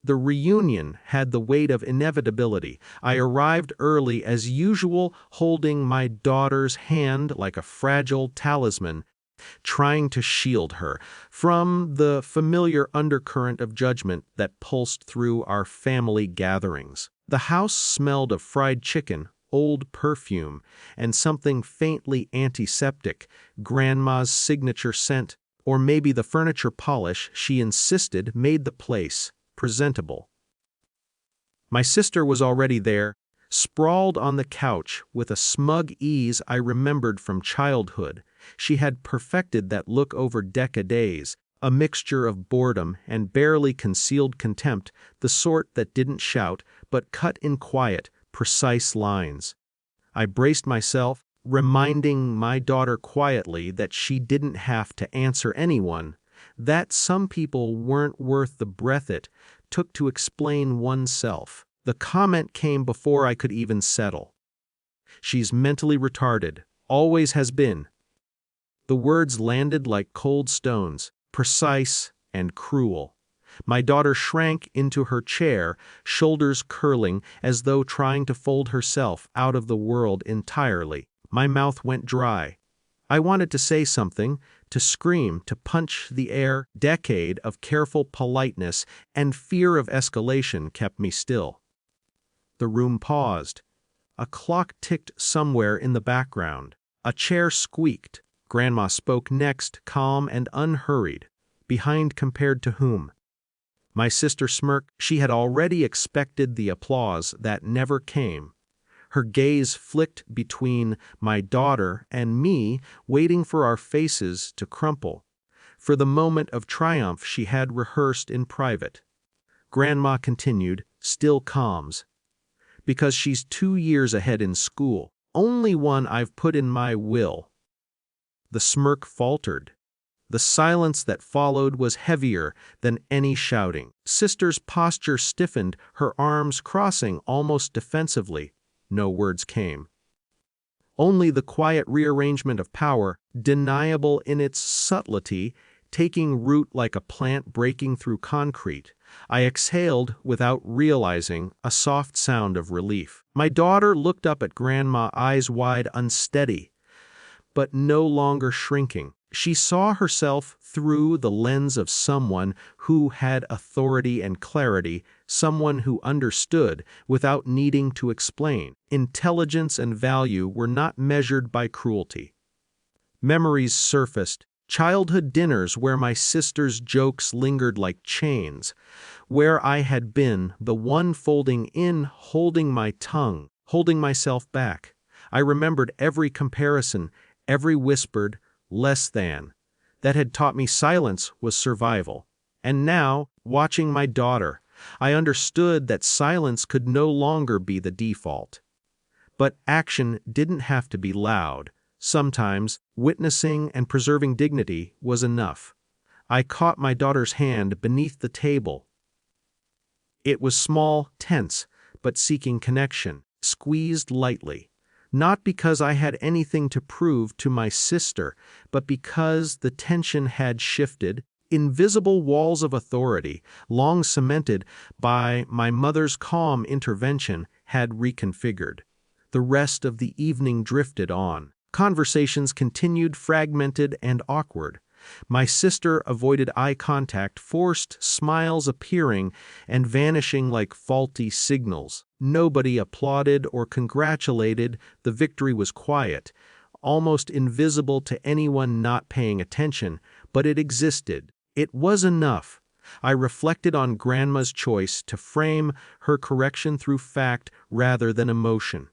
The reunion had the weight of inevitability. I arrived early as usual, holding my daughter's hand like a fragile talisman, trying to shield her from the familiar undercurrent of judgment that pulsed through our family gatherings. The house smelled of fried chicken, old perfume, and something faintly antiseptic, Grandma's signature scent, or maybe the furniture polish she insisted made the place presentable. My sister was already there, sprawled on the couch with a smug ease I remembered from childhood. She had perfected that look over decades, a mixture of boredom and barely concealed contempt, the sort that didn't shout but cut in quiet, precise lines. I braced myself, reminding my daughter quietly that she didn't have to answer anyone, that some people weren't worth the breath it took to explain oneself. The comment came before I could even settle. "She's mentally retarded, always has been." The words landed like cold stones, precise and cruel. My daughter shrank into her chair, shoulders curling as though trying to fold herself out of the world entirely. My mouth went dry. I wanted to say something, to scream, to punch the air. Decade of careful politeness and fear of escalation kept me still. The room paused. A clock ticked somewhere in the background. A chair squeaked. Grandma spoke next, calm and unhurried. Behind compared to whom? My sister smirked. She had already expected the applause that never came. Her gaze flicked between my daughter and me, waiting for our faces to crumple. For the moment of triumph she had rehearsed in private. Grandma continued, still calms. "Because she's 2 years ahead in school. Only one I've put in my will." The smirk faltered. The silence that followed was heavier than any shouting. Sister's posture stiffened, her arms crossing almost defensively. No words came. Only the quiet rearrangement of power, deniable in its subtlety, taking root like a plant breaking through concrete. I exhaled without realizing, a soft sound of relief. My daughter looked up at Grandma, eyes wide, unsteady, but no longer shrinking. She saw herself through the lens of someone who had authority and clarity, someone who understood without needing to explain. Intelligence and value were not measured by cruelty. Memories surfaced. Childhood dinners where my sister's jokes lingered like chains, where I had been the one folding in, holding my tongue, holding myself back. I remembered every comparison, every whispered, "less than," that had taught me silence was survival. And now, watching my daughter, I understood that silence could no longer be the default. But action didn't have to be loud. Sometimes, witnessing and preserving dignity was enough. I caught my daughter's hand beneath the table. It was small, tense, but seeking connection, squeezed lightly. Not because I had anything to prove to my sister, but because the tension had shifted. Invisible walls of authority, long cemented by my mother's calm intervention, had reconfigured. The rest of the evening drifted on. Conversations continued, fragmented and awkward. My sister avoided eye contact, forced smiles appearing and vanishing like faulty signals. Nobody applauded or congratulated. The victory was quiet, almost invisible to anyone not paying attention, but it existed. It was enough. I reflected on Grandma's choice to frame her correction through fact rather than emotion.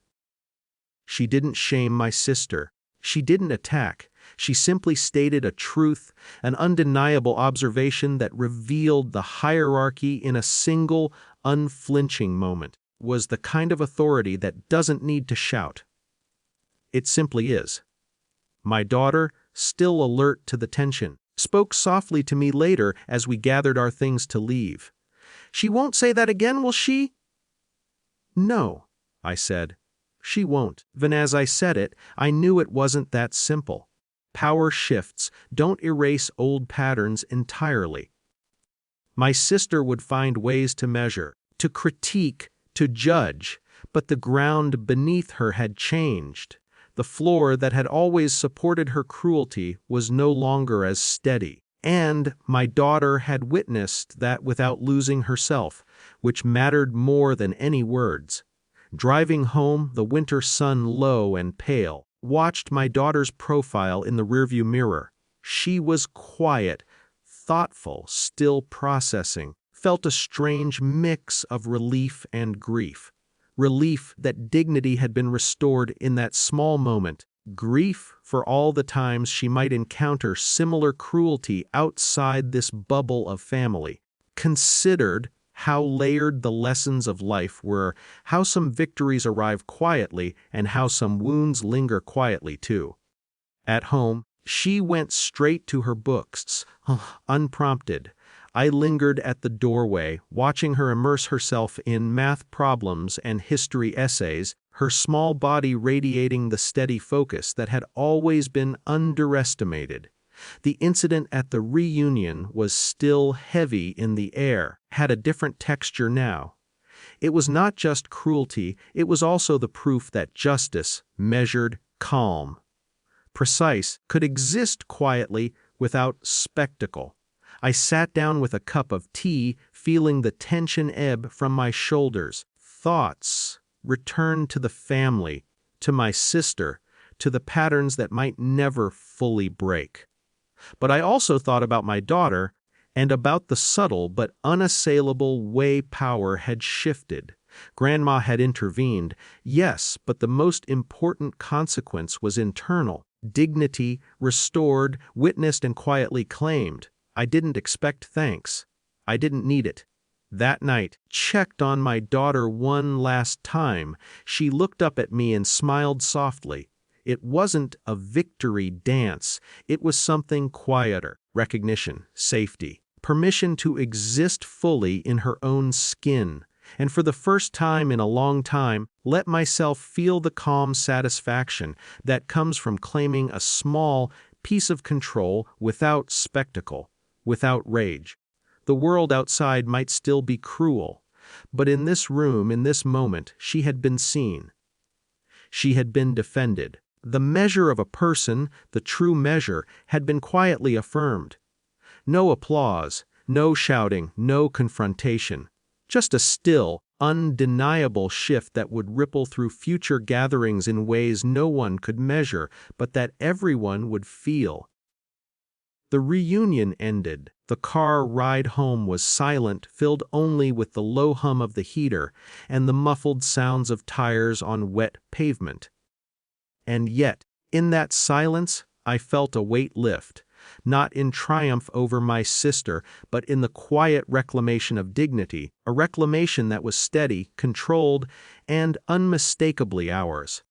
She didn't shame my sister. She didn't attack. She simply stated a truth, an undeniable observation that revealed the hierarchy in a single, unflinching moment. Was the kind of authority that doesn't need to shout. It simply is. My daughter, still alert to the tension, spoke softly to me later as we gathered our things to leave. "She won't say that again, will she?" "No," I said. "She won't." Even as I said it, I knew it wasn't that simple. Power shifts don't erase old patterns entirely. My sister would find ways to measure, to critique, to judge, but the ground beneath her had changed. The floor that had always supported her cruelty was no longer as steady. And my daughter had witnessed that without losing herself, which mattered more than any words. Driving home, the winter sun low and pale, watched my daughter's profile in the rearview mirror. She was quiet, thoughtful, still processing, felt a strange mix of relief and grief. Relief that dignity had been restored in that small moment. Grief for all the times she might encounter similar cruelty outside this bubble of family. Considered how layered the lessons of life were, how some victories arrive quietly and how some wounds linger quietly too. At home, she went straight to her books, unprompted. I lingered at the doorway, watching her immerse herself in math problems and history essays, her small body radiating the steady focus that had always been underestimated. The incident at the reunion was still heavy in the air, had a different texture now. It was not just cruelty, it was also the proof that justice, measured, calm, precise, could exist quietly without spectacle. I sat down with a cup of tea, feeling the tension ebb from my shoulders. Thoughts returned to the family, to my sister, to the patterns that might never fully break. But I also thought about my daughter and about the subtle but unassailable way power had shifted. Grandma had intervened, yes, but the most important consequence was internal. Dignity, restored, witnessed and quietly claimed. I didn't expect thanks. I didn't need it. That night, checked on my daughter one last time. She looked up at me and smiled softly. It wasn't a victory dance. It was something quieter. Recognition, safety, permission to exist fully in her own skin. And for the first time in a long time, let myself feel the calm satisfaction that comes from claiming a small piece of control without spectacle, without rage. The world outside might still be cruel, but in this room, in this moment, she had been seen. She had been defended. The measure of a person, the true measure, had been quietly affirmed. No applause, no shouting, no confrontation. Just a still, undeniable shift that would ripple through future gatherings in ways no one could measure, but that everyone would feel. The reunion ended. The car ride home was silent, filled only with the low hum of the heater and the muffled sounds of tires on wet pavement. And yet, in that silence, I felt a weight lift, not in triumph over my sister, but in the quiet reclamation of dignity, a reclamation that was steady, controlled, and unmistakably ours.